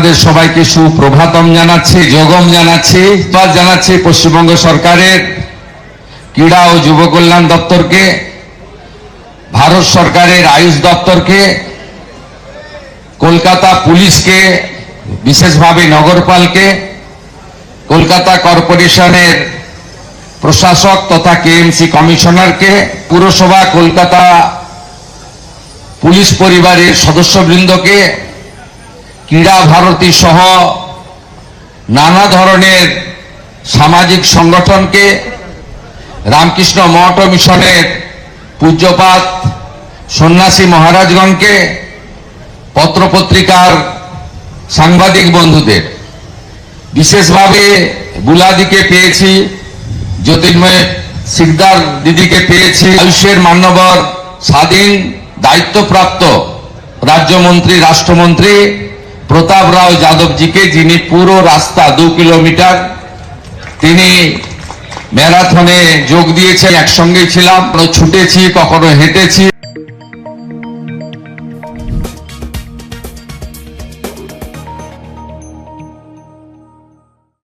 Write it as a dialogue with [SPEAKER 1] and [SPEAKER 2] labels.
[SPEAKER 1] আপনাদের সবাইকে সুপ্রভাতম জানাচ্ছি, যোগম জানাচ্ছি, ধন্যবাদ জানাচ্ছি পশ্চিমবঙ্গ সরকারের ক্রীড়া ও যুব কল্যাণ দপ্তরকে, ভারত সরকারের আয়ুষ দপ্তরকে, কলকাতা পুলিশকে, বিশেষভাবে নগরপালকে, কলকাতা কর্পোরেশনের প্রশাসক তথা কেএমসি কমিশনারকে, পুরসভা কলকাতা পুলিশ পরিবারের সদস্যবৃন্দকে, ক্রীড়া ভারতী সহ নানা ধরনের সামাজিক সংগঠনকে, রামকৃষ্ণ মঠ মিশনের পূজ্যপাত সন্ন্যাসী মহারাজগণকে, পত্রপত্রিকার সাংবাদিক বন্ধুদের, বিশেষভাবে বুলাদিকে পেয়েছি, জ্যোতির্ময় সিকদার দিদিকে পেয়েছি, আয়ুষের মান্যবর স্বাধীন দায়িত্বপ্রাপ্ত রাজ্যমন্ত্রী রাষ্ট্রমন্ত্রী প্রতাপ রাও যাদবজিকে, যিনি পুরো রাস্তা 2 কিলোমিটার তিনি ম্যারাথনে যোগ দিয়েছেন। একসঙ্গে ছিলাম, কখনো ছুটেছি, কখনো হেঁটেছি।